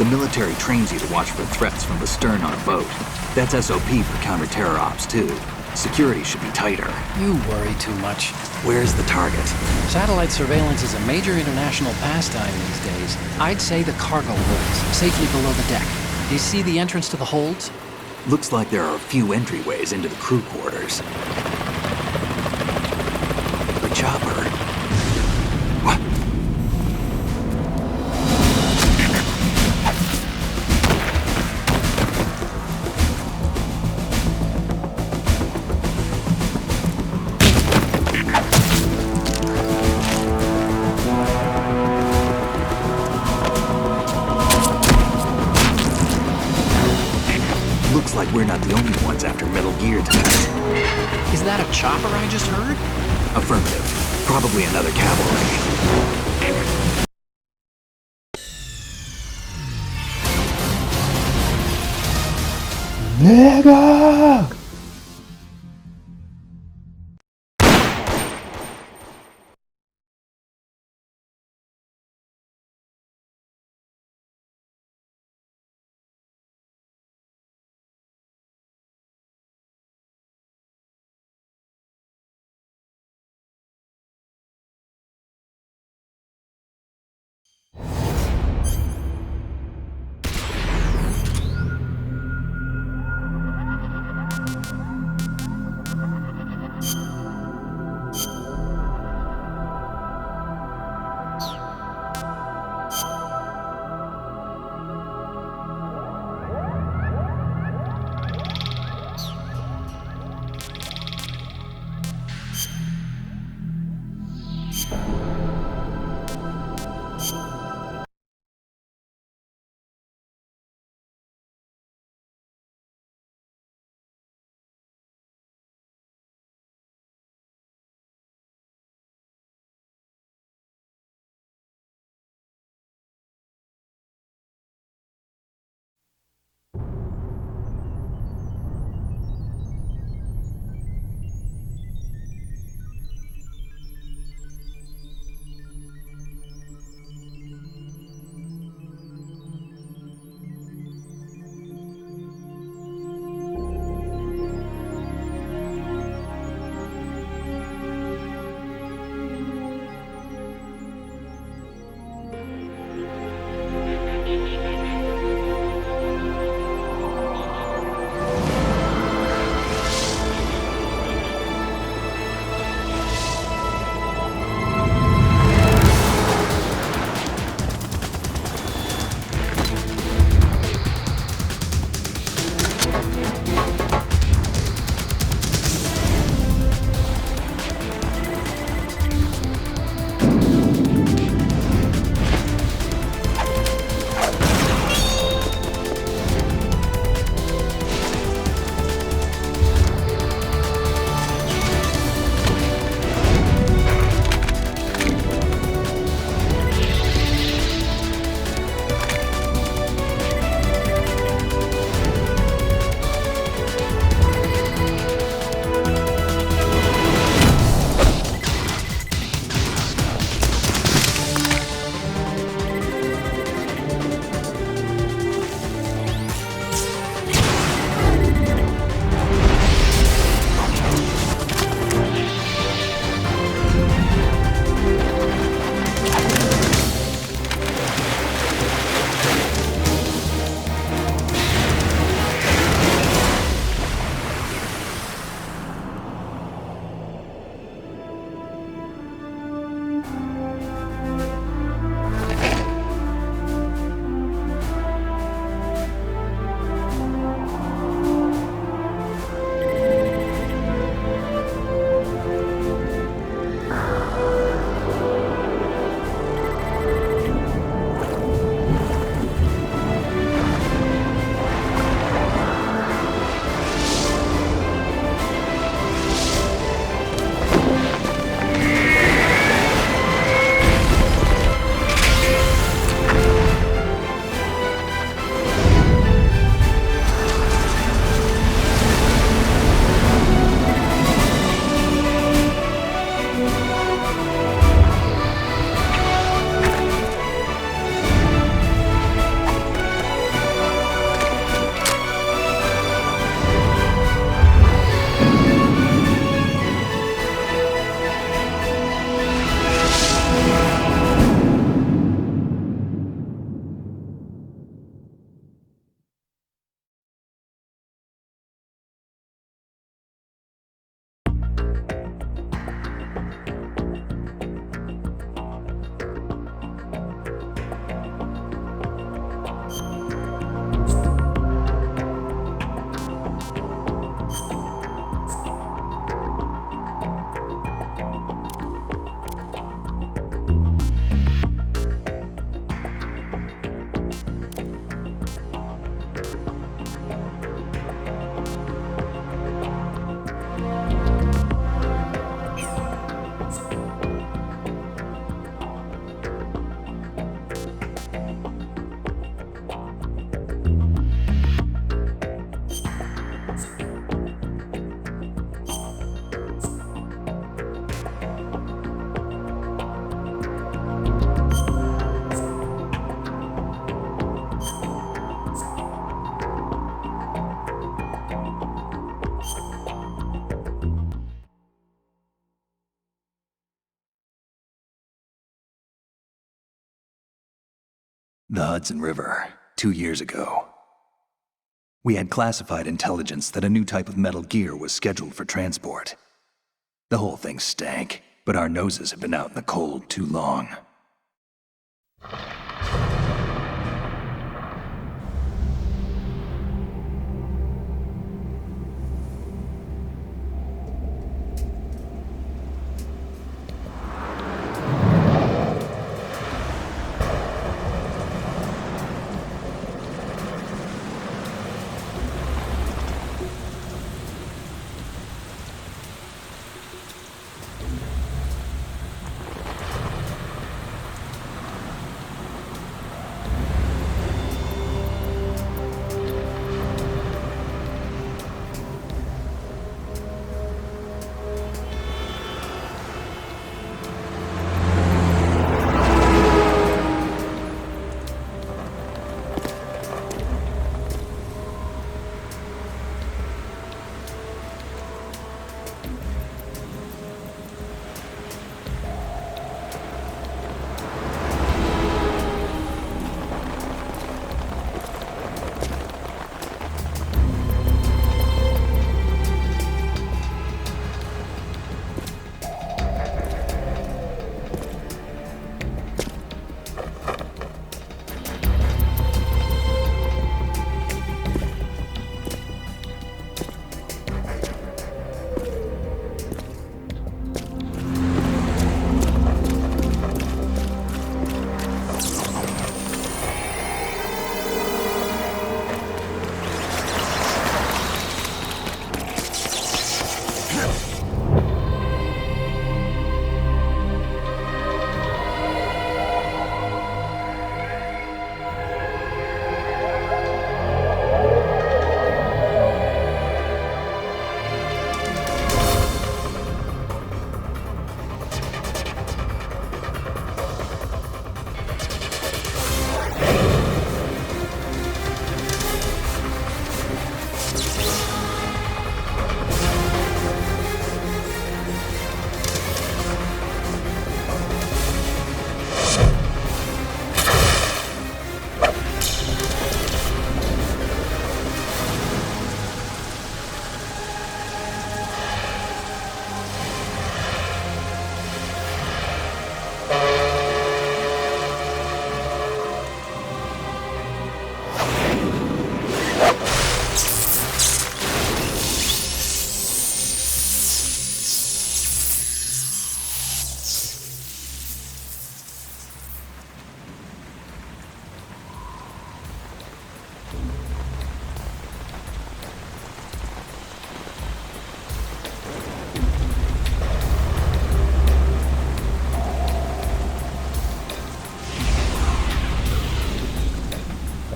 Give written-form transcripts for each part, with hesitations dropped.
military trains you to watch for threats from the stern on a boat. That's SOP for counter-terror ops, too. Security should be tighter. You worry too much. Where's the target? Satellite surveillance is a major international pastime these days. I'd say the cargo holds, safely below the deck. Do you see the entrance to the holds? Looks like there are a few entryways into the crew quarters. The chopper. What? Looks like we're not the only ones after Metal Gear tonight. Is that a chopper I just heard? Affirmative. Probably another cavalry. 내가 The Hudson River, 2 years ago. We had classified intelligence that a new type of metal gear was scheduled for transport. The whole thing stank, but our noses had been out in the cold too long.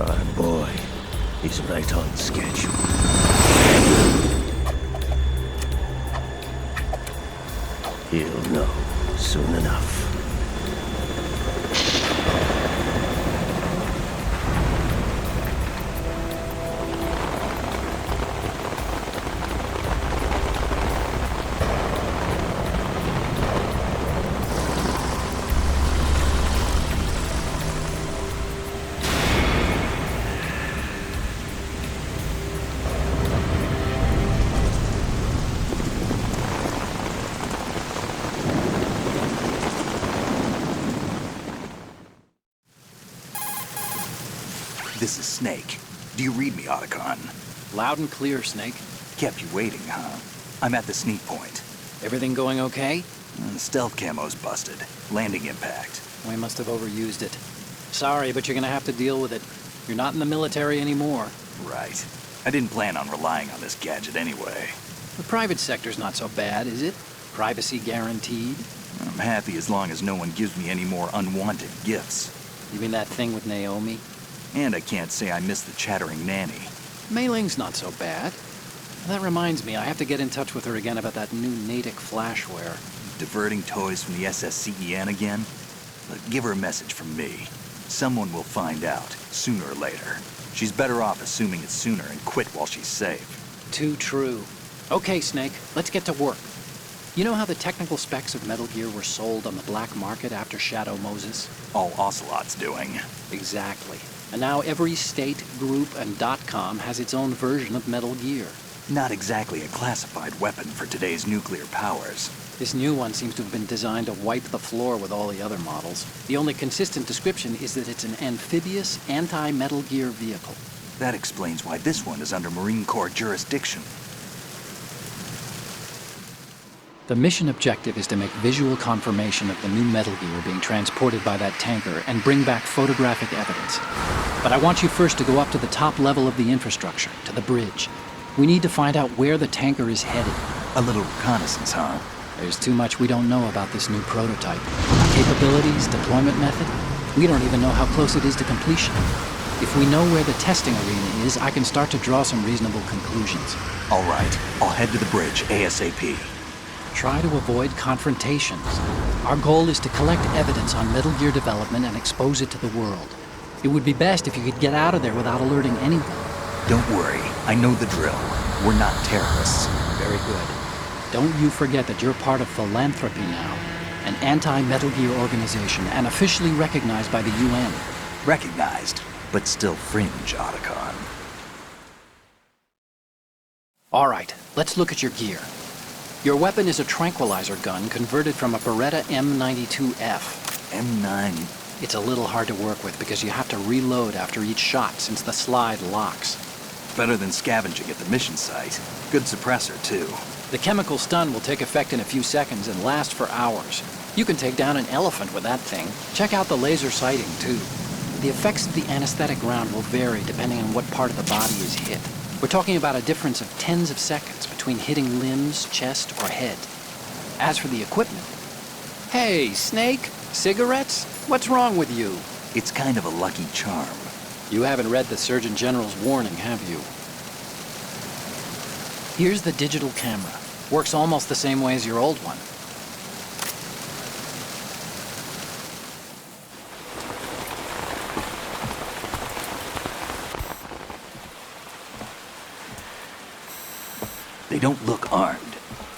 Our boy is right on schedule. He'll know soon enough. This is Snake. Do you read me, Otacon? Loud and clear, Snake. Kept you waiting, huh? I'm at the sneak point. Everything going okay? The stealth camo's busted. Landing impact. We must have overused it. Sorry, but you're gonna have to deal with it. You're not in the military anymore. Right. I didn't plan on relying on this gadget anyway. The private sector's not so bad, is it? Privacy guaranteed? I'm happy as long as no one gives me any more unwanted gifts. You mean that thing with Naomi? And I can't say I miss the chattering nanny. Mei Ling's not so bad. That reminds me, I have to get in touch with her again about that new Natick flashware. Diverting toys from the SSCEN again? But give her a message from me. Someone will find out, sooner or later. She's better off assuming it's sooner and quit while she's safe. Too true. Okay, Snake, let's get to work. You know how the technical specs of Metal Gear were sold on the black market after Shadow Moses? All Ocelot's doing. Exactly. And now every state, group, and .com has its own version of Metal Gear. Not exactly a classified weapon for today's nuclear powers. This new one seems to have been designed to wipe the floor with all the other models. The only consistent description is that it's an amphibious, anti-Metal Gear vehicle. That explains why this one is under Marine Corps jurisdiction. The mission objective is to make visual confirmation of the new Metal Gear being transported by that tanker and bring back photographic evidence. But I want you first to go up to the top level of the infrastructure, to the bridge. We need to find out where the tanker is headed. A little reconnaissance, huh? There's too much we don't know about this new prototype. Capabilities, deployment method. We don't even know how close it is to completion. If we know where the testing arena is, I can start to draw some reasonable conclusions. All right, I'll head to the bridge ASAP. Try to avoid confrontations. Our goal is to collect evidence on Metal Gear development and expose it to the world. It would be best if you could get out of there without alerting anyone. Don't worry, I know the drill. We're not terrorists. Very good. Don't you forget that you're part of Philanthropy now, an anti-Metal Gear organization and officially recognized by the UN. Recognized, but still fringe, Otacon. All right, let's look at your gear. Your weapon is a tranquilizer gun converted from a Beretta M92F. M9. It's a little hard to work with because you have to reload after each shot since the slide locks. Better than scavenging at the mission site. Good suppressor, too. The chemical stun will take effect in a few seconds and last for hours. You can take down an elephant with that thing. Check out the laser sighting, too. The effects of the anesthetic round will vary depending on what part of the body is hit. We're talking about a difference of tens of seconds between hitting limbs, chest, or head. As for the equipment... Hey, Snake! Cigarettes? What's wrong with you? It's kind of a lucky charm. You haven't read the Surgeon General's warning, have you? Here's the digital camera. Works almost the same way as your old one. They don't look armed.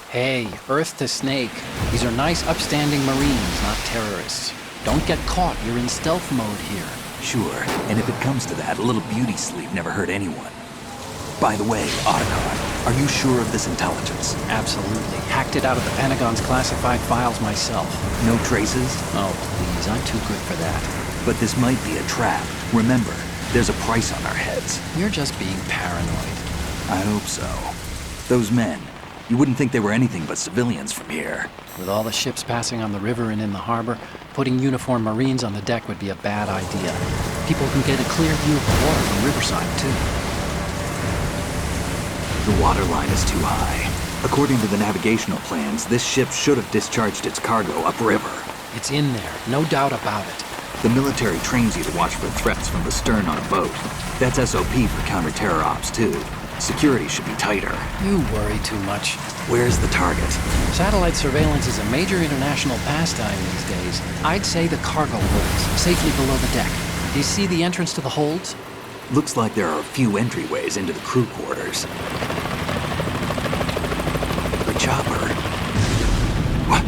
Hey, Earth to Snake. These are nice, upstanding Marines, not terrorists. Don't get caught. You're in stealth mode here. Sure, and if it comes to that, a little beauty sleep never hurt anyone. By the way, Otacon, are you sure of this intelligence? Absolutely. Hacked it out of the Pentagon's classified files myself. No traces? Oh, please. I'm too good for that. But this might be a trap. Remember, there's a price on our heads. You're just being paranoid. I hope so. Those men, you wouldn't think they were anything but civilians from here. With all the ships passing on the river and in the harbor, putting uniformed Marines on the deck would be a bad idea. People can get a clear view of the water from Riverside, too. The water line is too high. According to the navigational plans, this ship should have discharged its cargo upriver. It's in there, no doubt about it. The military trains you to watch for threats from the stern on a boat. That's SOP for counter-terror ops, too. Security should be tighter. You worry too much. Where's the target? Satellite surveillance is a major international pastime these days. I'd say the cargo holds, safely below the deck. Do you see the entrance to the holds? Looks like there are a few entryways into the crew quarters. The chopper. What?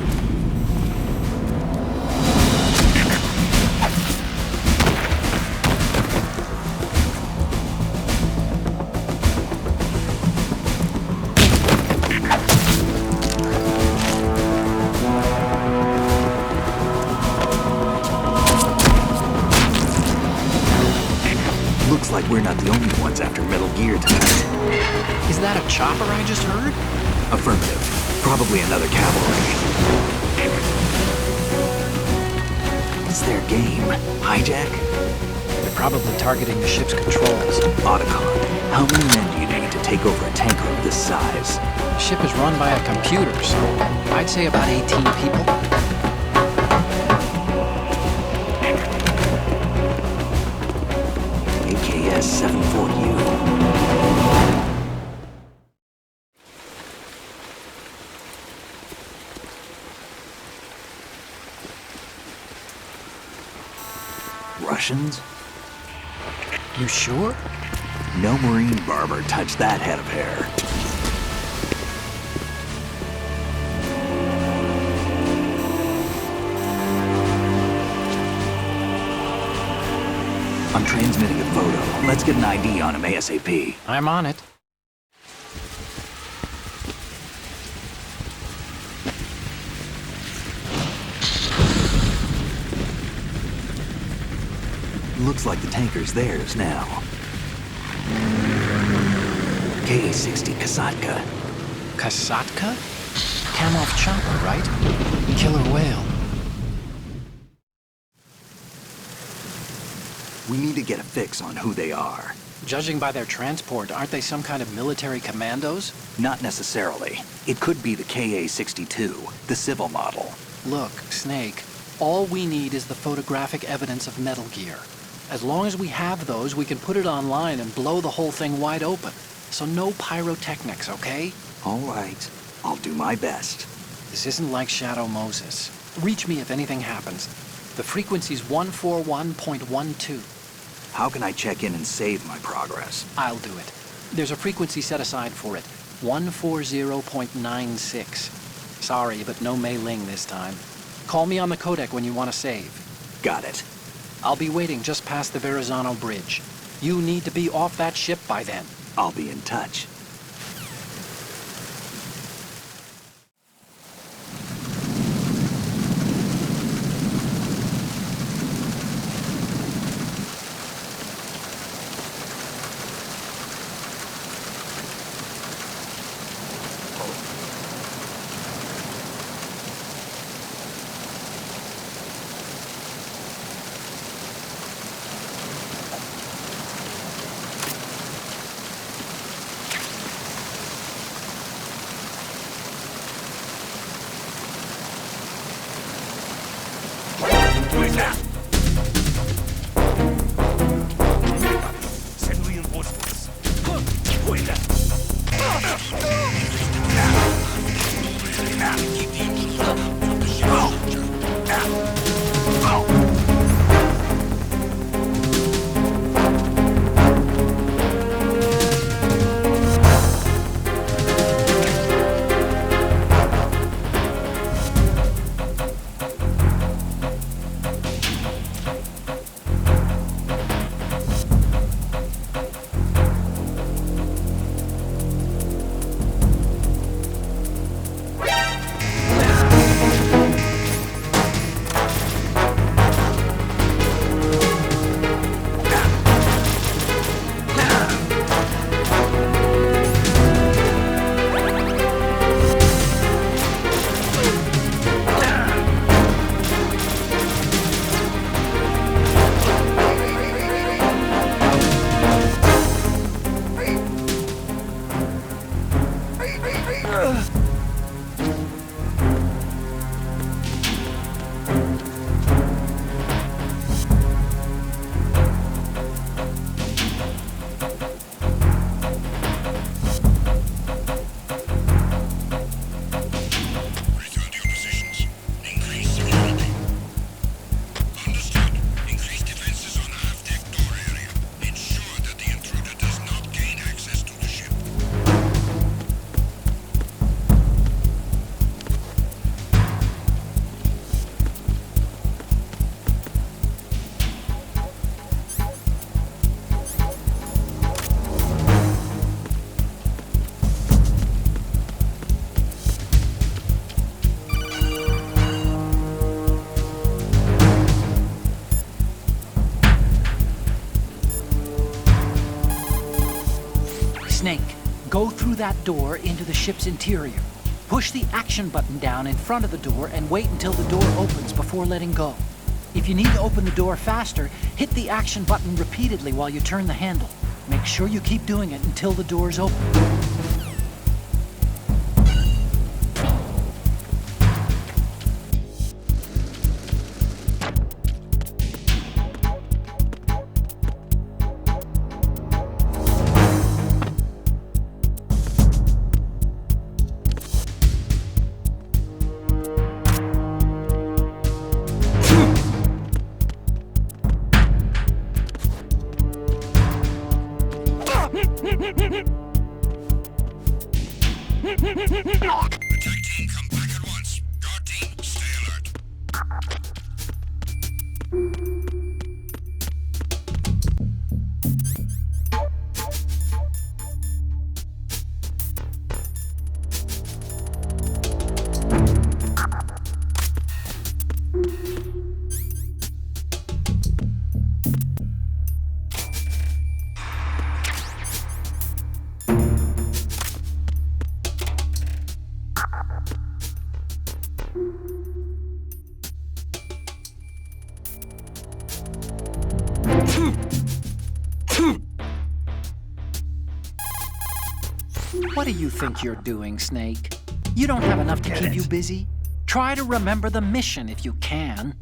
Looks like we're not the only ones after Metal Gear tonight. Is that a chopper I just heard? Affirmative. Probably another cavalry. It's their game. Hijack? They're probably targeting the ship's controls. Otacon, how many men do you need to take over a tanker of this size? The ship is run by a computer, so I'd say about 18 people. AKS 74U. Russians? You sure? No Marine barber touched that head of hair. transmitting a photo. Let's get an ID on him ASAP. I'm on it. Looks like the tanker's theirs now. KA-60 Kasatka. Kasatka? Kamov chopper, right? Killer whale. We need to get a fix on who they are. Judging by their transport, aren't they some kind of military commandos? Not necessarily. It could be the KA-62, the civil model. Look, Snake, all we need is the photographic evidence of Metal Gear. As long as we have those, we can put it online and blow the whole thing wide open. So no pyrotechnics, okay? All right. I'll do my best. This isn't like Shadow Moses. Reach me if anything happens. The frequency's 141.12. How can I check in and save my progress? I'll do it. There's a frequency set aside for it. 140.96. Sorry, but no Mei Ling this time. Call me on the codec when you want to save. Got it. I'll be waiting just past the Verrazano Bridge. You need to be off that ship by then. I'll be in touch. Send reinforcements. Snake, go through that door into the ship's interior. Push the action button down in front of the door and wait until the door opens before letting go. If you need to open the door faster, hit the action button repeatedly while you turn the handle. Make sure you keep doing it until the door's open. Attack team, come back at once. Guard team, stay alert. What do you think you're doing, Snake? You don't have enough to keep you busy? Try to remember the mission if you can.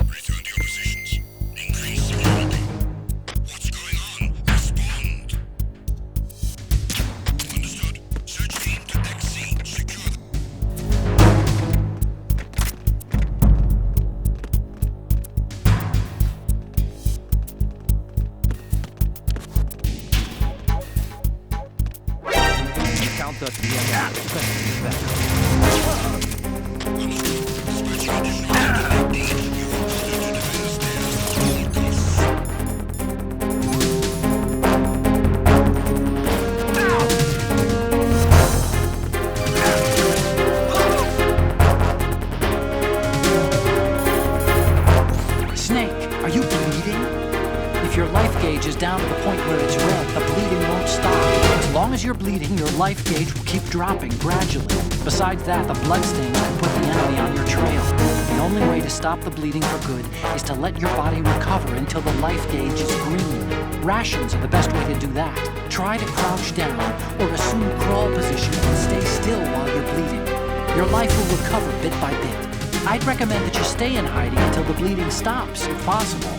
Return to your positions. Increase security. What's going on? Respond. Understood. Search team to XC. Secure the Count us the enemy. Switching additional activity. You are ordered to defend the stairs at all costs. Snake, are you bleeding? If your life gauge is down to the point where it's red, the bleeding won't stop. As long as you're bleeding, your life gauge will keep dropping gradually. Besides that, the bloodstains can put the enemy on your trail. The only way to stop the bleeding for good is to let your body recover until the life gauge is green. Rations are the best way to do that. Try to crouch down or assume crawl position and stay still while you're bleeding. Your life will recover bit by bit. I'd recommend that you stay in hiding until the bleeding stops, if possible.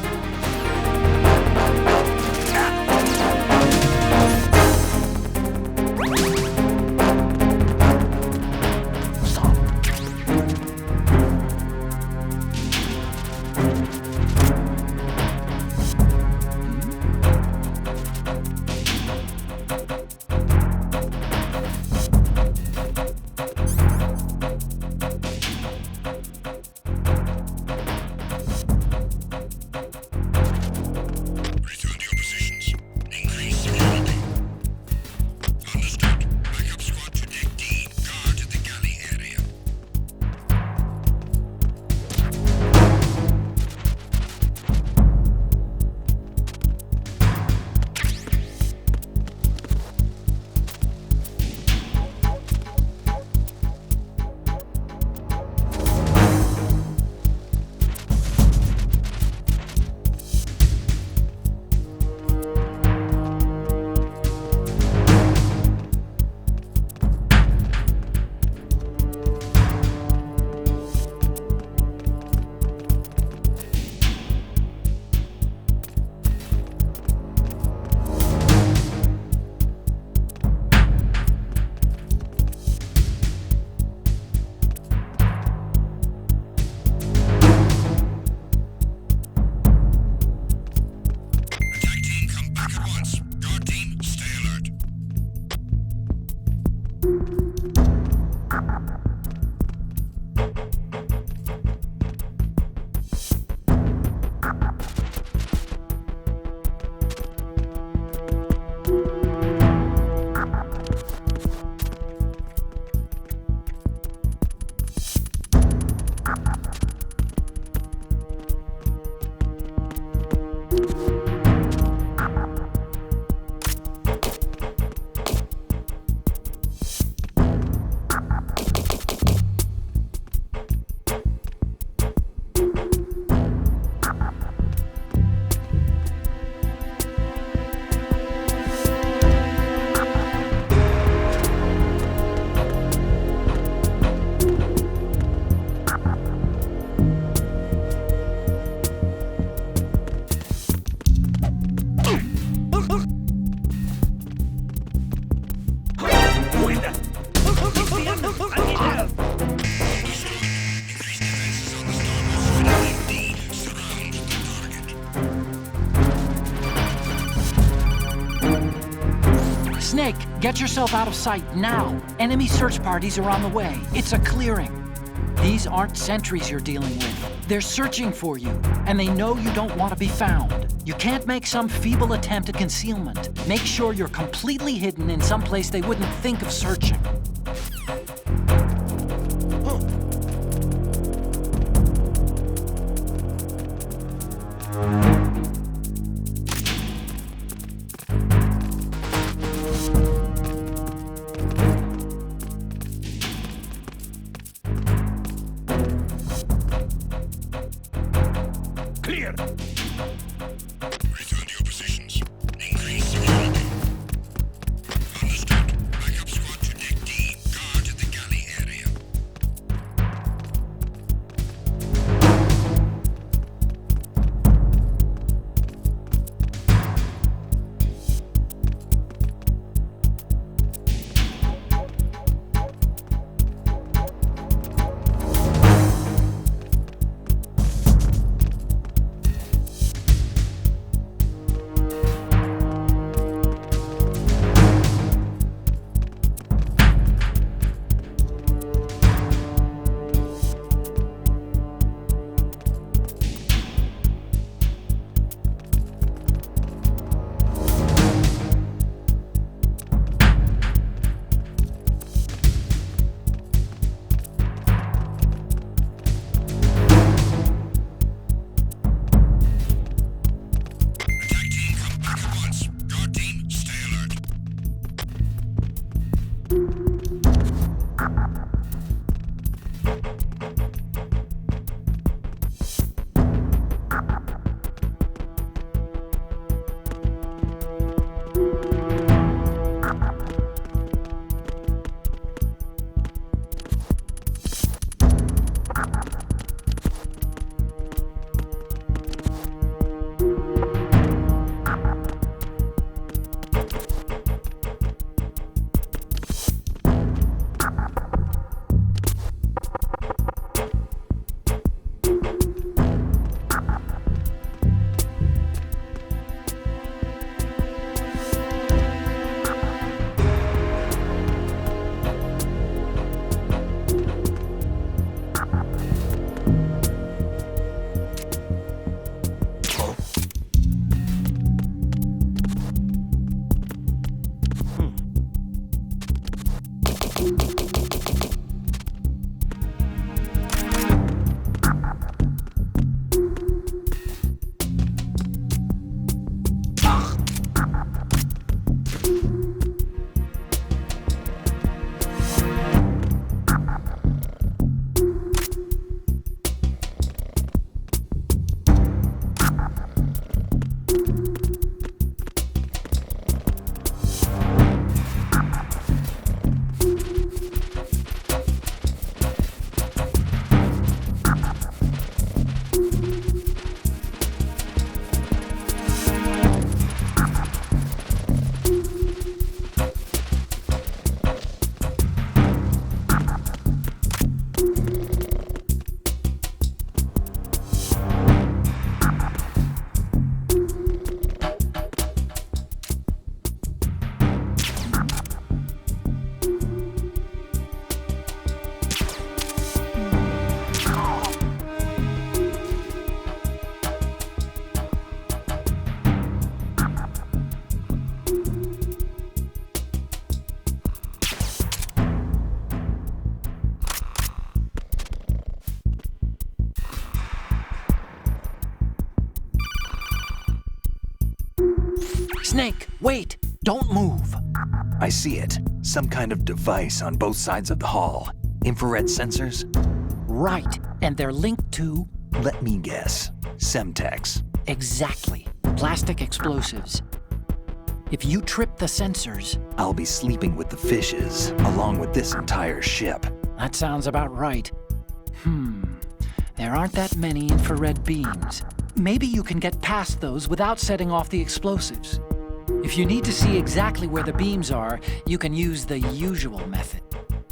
Snake, get yourself out of sight now. Enemy search parties are on the way. It's a clearing. These aren't sentries you're dealing with. They're searching for you, and they know you don't want to be found. You can't make some feeble attempt at concealment. Make sure you're completely hidden in some place they wouldn't think of searching. Clear! Return to your positions. Increase security. Understood. Backup squad to Deck D. Guard the galley area. Attack team, come back at once. Guard team, stay alert. Snake, wait! Don't move! I see it. Some kind of device on both sides of the hall. Infrared sensors? Right, and they're linked to... Let me guess. Semtex. Exactly. Plastic explosives. If you trip the sensors... I'll be sleeping with the fishes, along with this entire ship. That sounds about right. There aren't that many infrared beams. Maybe you can get past those without setting off the explosives. If you need to see exactly where the beams are, you can use the usual method.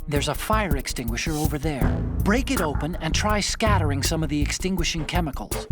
There's a fire extinguisher over there. Break it open and try scattering some of the extinguishing chemicals.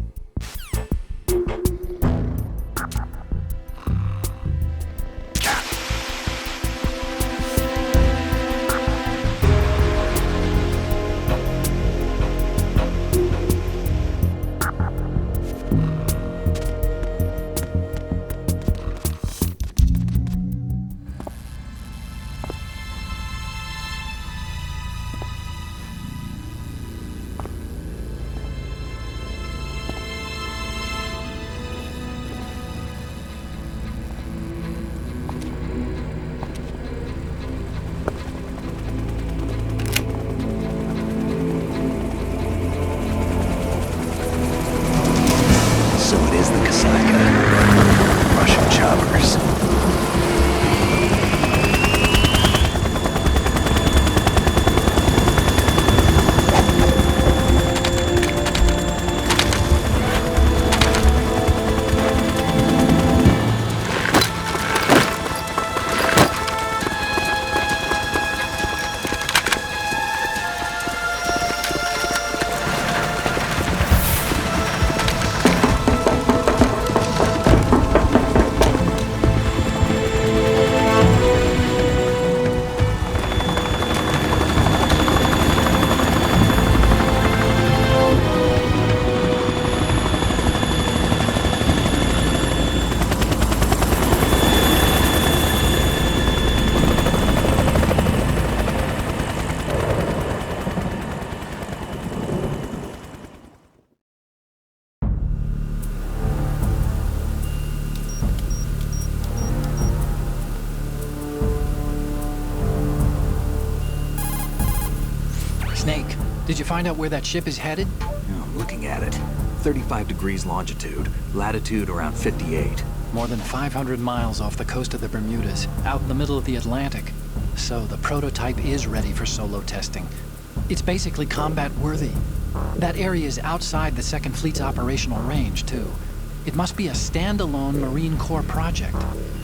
is the Kasaka. Russian choppers. Snake, did you find out where that ship is headed? I'm looking at it. 35 degrees longitude, latitude around 58. More than 500 miles off the coast of the Bermudas, out in the middle of the Atlantic. So the prototype is ready for solo testing. It's basically combat-worthy. That area is outside the Second Fleet's operational range, too. It must be a standalone Marine Corps project,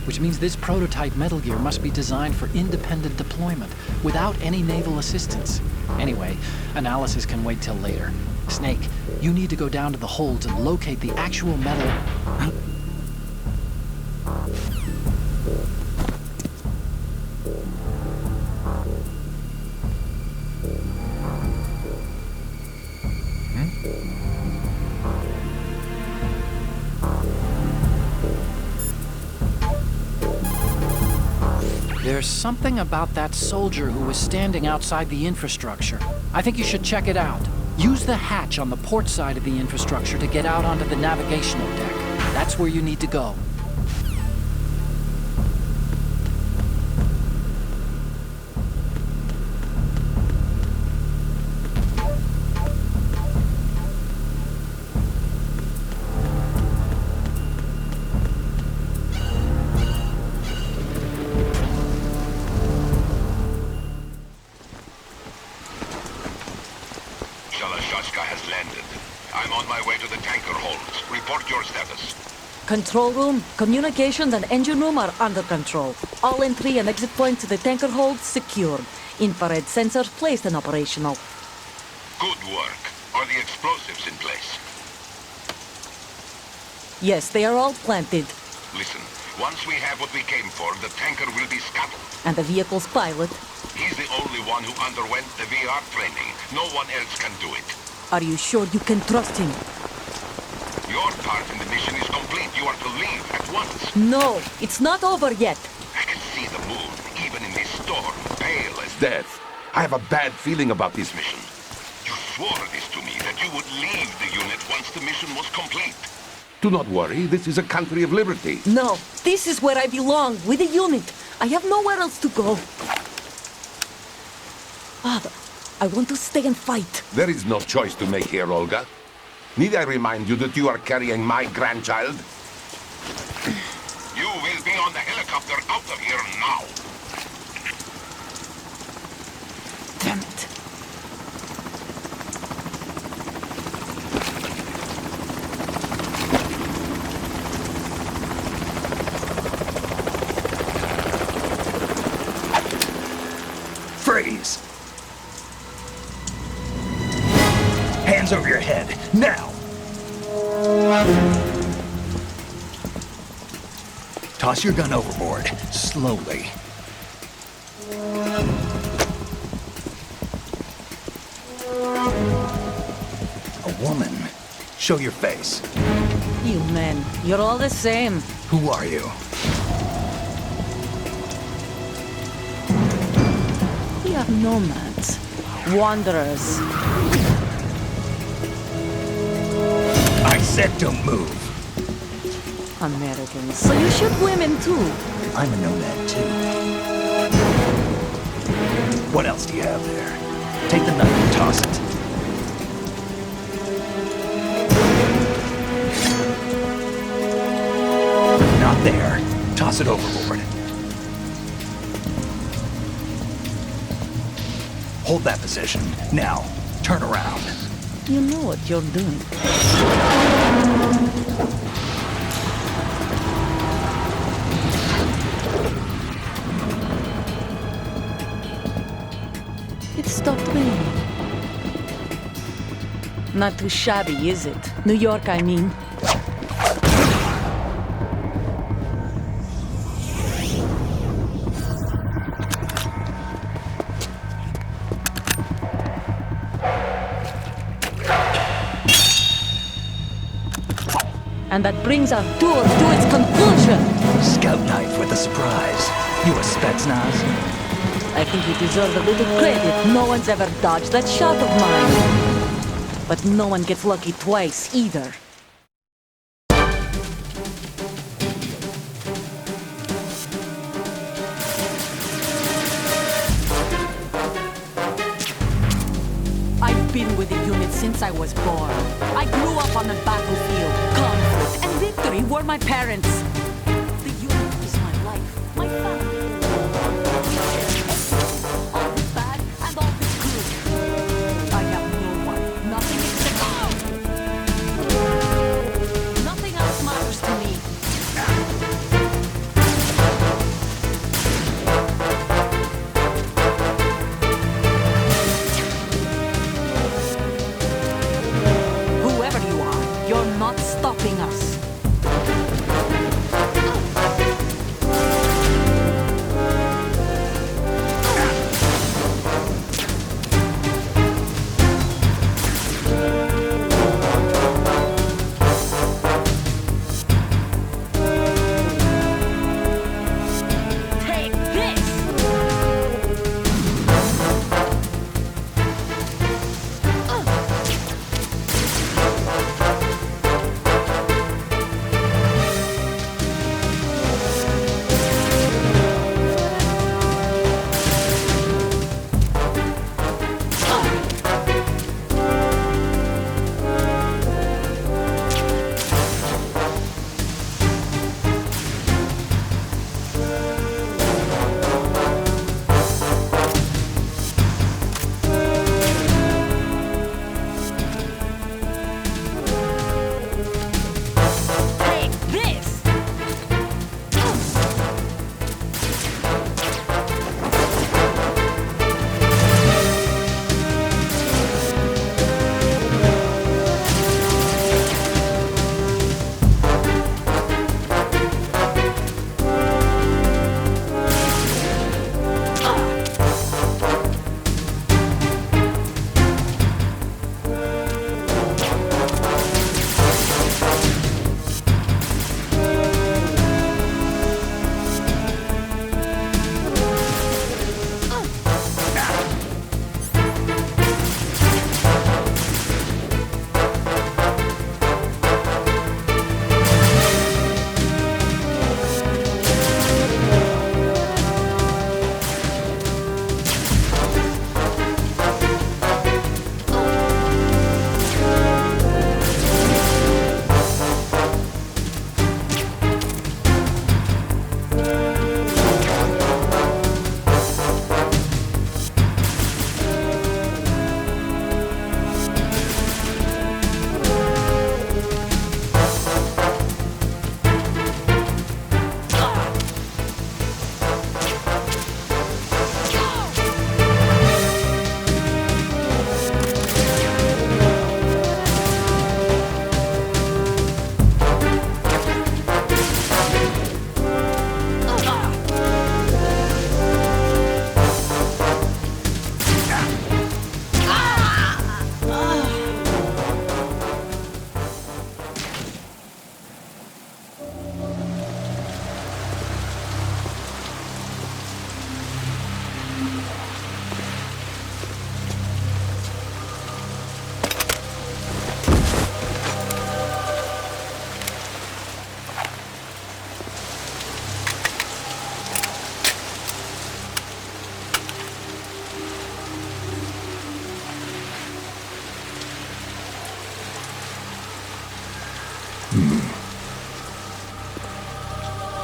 which means this prototype Metal Gear must be designed for independent deployment, without any naval assistance. Anyway, analysis can wait till later. Snake, you need to go down to the holds and locate the actual metal... There's something about that soldier who was standing outside the infrastructure. I think you should check it out. Use the hatch on the port side of the infrastructure to get out onto the navigational deck. That's where you need to go. Shalashaska has landed. I'm on my way to the tanker holds. Report your status. Control room, communications and engine room are under control. All entry and exit points to the tanker hold secured. Infrared sensors placed and operational. Good work. Are the explosives in place? Yes, they are all planted. Listen, once we have what we came for, the tanker will be scuttled. And the vehicle's pilot. He's the only one who underwent the VR training. No one else can do it. Are you sure you can trust him? Your part in the mission is complete. You are to leave at once. No, it's not over yet. I can see the moon, even in this storm, pale as Death. I have a bad feeling about this mission. You swore this to me, that you would leave the unit once the mission was complete. Do not worry, this is a country of liberty. No, this is where I belong, with the unit. I have nowhere else to go. Father, I want to stay and fight. There is no choice to make here, Olga. Need I remind you that you are carrying my grandchild? You will be on the helicopter out of here now. Damn it. Freeze! Hands over your head, now! Toss your gun overboard, slowly. A woman. Show your face. You men, you're all the same. Who are you? We are nomads. Wanderers. I said don't move. Americans. So you shoot women too. I'm a nomad too. What else do you have there? Take the knife and toss it. There. Toss it overboard. Hold that position. Now, turn around. You know what you're doing. It stopped raining. Not too shabby, is it? New York, I mean. And that brings our tour to its conclusion. Scout knife with a surprise. You a Spetsnaz? I think you deserve a little credit. No one's ever dodged that shot of mine. But no one gets lucky twice, either. I've been with the unit since I was born. I grew up on the battlefield. Conflict and victory were my parents. The unit is my life, my family. All the bad and all the good. I have no one, nothing except nothing else matters to me. Whoever you are, you're not stopping us. Take this! Take this!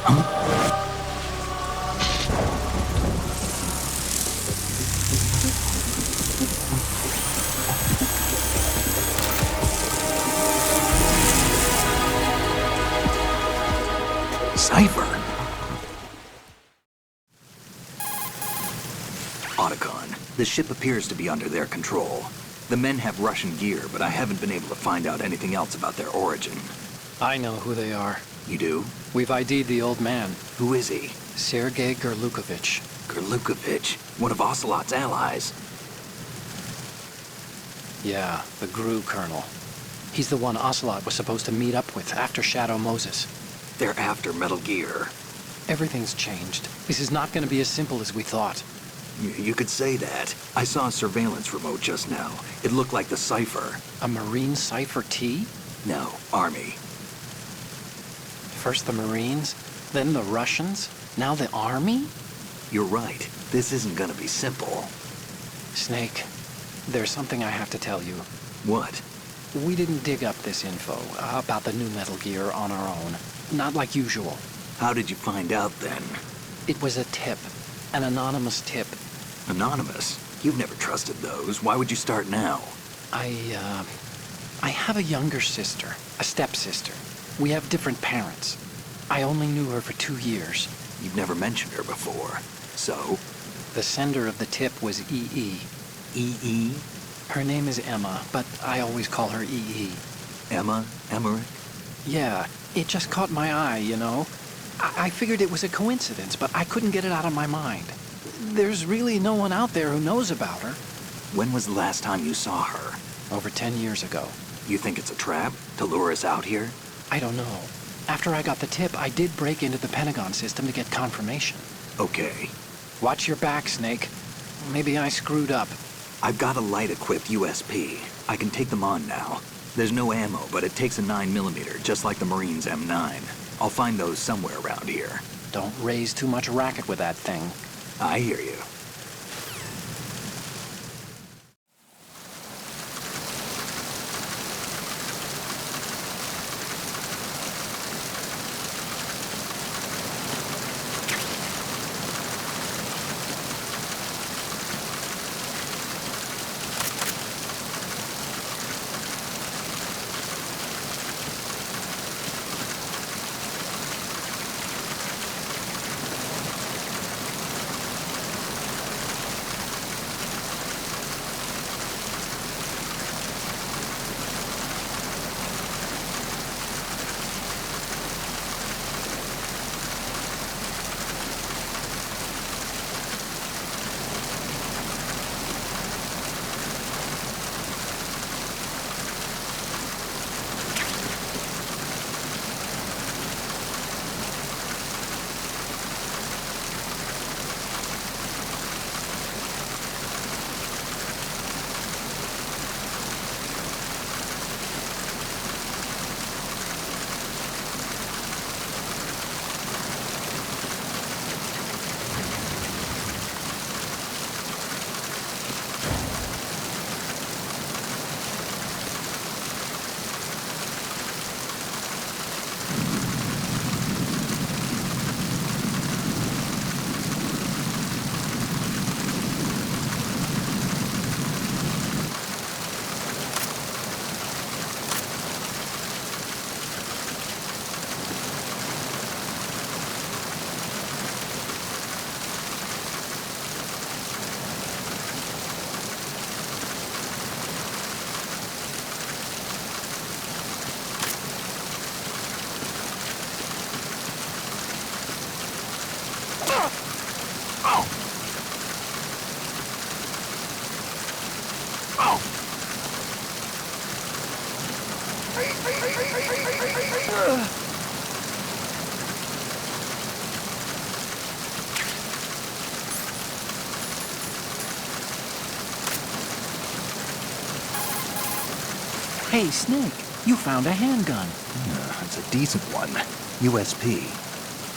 Cypher! Otacon, the ship appears to be under their control. The men have Russian gear, but I haven't been able to find out anything else about their origin. I know who they are. You do? We've ID'd the old man, Who is he? Sergei Gerlukovich. Gerlukovich, one of Ocelot's allies. Yeah, the GRU colonel. He's the one Ocelot was supposed to meet up with after Shadow Moses. They're after Metal Gear. Everything's changed. This is not going to be as simple as we thought. You could say that. I saw a surveillance remote just now. It looked like the Cypher. A Marine Cypher T? No, Army. First the Marines, then the Russians, now the Army? You're right. This isn't gonna be simple. Snake, there's something I have to tell you. What? We didn't dig up this info about the new Metal Gear on our own. Not like usual. How did you find out then? It was a tip. An anonymous tip. Anonymous? You've never trusted those. Why would you start now? I have a younger sister, a stepsister. We have different parents. I only knew her for 2 years. You've never mentioned her before. So? The sender of the tip was EE. EE? Her name is Emma, but I always call her EE. Emma? Emmerich? Yeah, it just caught my eye, you know? I figured it was a coincidence, but I couldn't get it out of my mind. There's really no one out there who knows about her. When was the last time you saw her? Over 10 years ago. You think it's a trap? To lure us out here? I don't know. After I got the tip, I did break into the Pentagon system to get confirmation. Okay. Watch your back, Snake. Maybe I screwed up. I've got a light-equipped USP. I can take them on now. There's no ammo, but it takes a 9mm, just like the Marines' M9. I'll find those somewhere around here. Don't raise too much racket with that thing. I hear you. Hey, Snake, you found a handgun. It's a decent one. USP.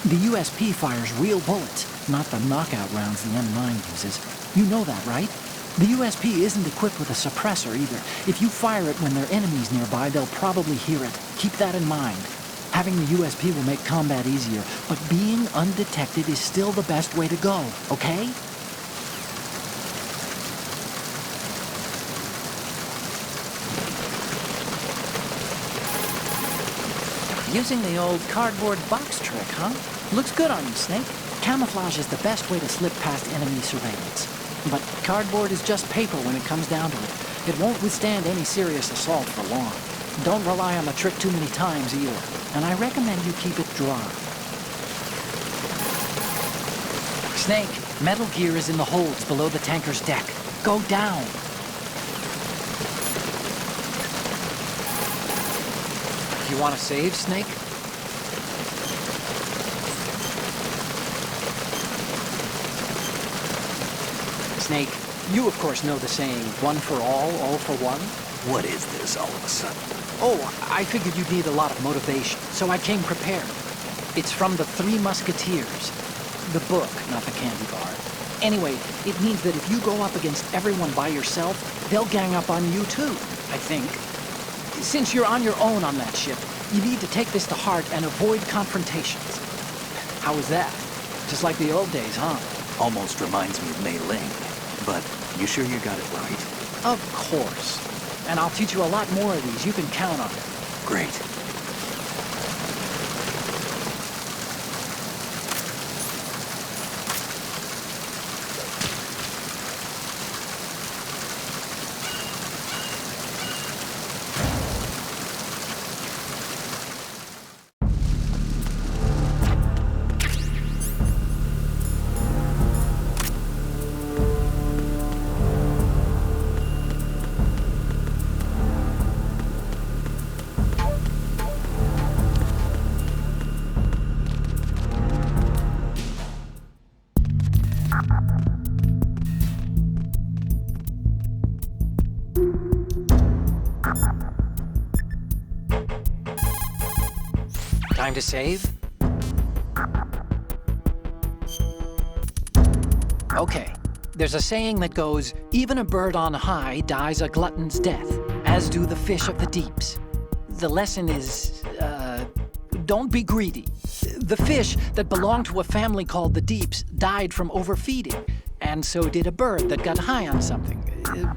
The USP fires real bullets, not the knockout rounds the M9 uses. You know that, right? The USP isn't equipped with a suppressor either. If you fire it when there are enemies nearby, they'll probably hear it. Keep that in mind. Having the USP will make combat easier, but being undetected is still the best way to go, okay? Using the old cardboard box trick, huh? Looks good on you, Snake. Camouflage is the best way to slip past enemy surveillance. But cardboard is just paper when it comes down to it. It won't withstand any serious assault for long. Don't rely on the trick too many times either. And I recommend you keep it dry. Snake, metal gear is in the holds below the tanker's deck. Go down. You want to save, Snake? Snake, you of course know the saying, one for all for one? What is this all of a sudden? Oh, I figured you'd need a lot of motivation, so I came prepared. It's from the Three Musketeers. The book, not the candy bar. Anyway, it means that if you go up against everyone by yourself, they'll gang up on you too, I think. Since you're on your own on that ship, you need to take this to heart and avoid confrontations. How was that? Just like the old days, huh? Almost reminds me of Mei Ling. But you sure you got it right? Of course. And I'll teach you a lot more of these. You can count on it. Great. Time to save? Okay. There's a saying that goes, even a bird on high dies a glutton's death, as do the fish of the deeps. The lesson is, don't be greedy. The fish that belonged to a family called the Deeps died from overfeeding, and so did a bird that got high on something,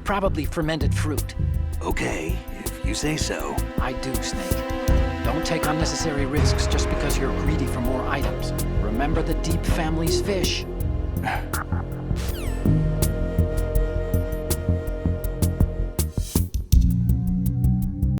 probably fermented fruit. Okay, if you say so. I do, Snake. Don't take unnecessary risks just because you're greedy for more items. Remember the Deep family's fish.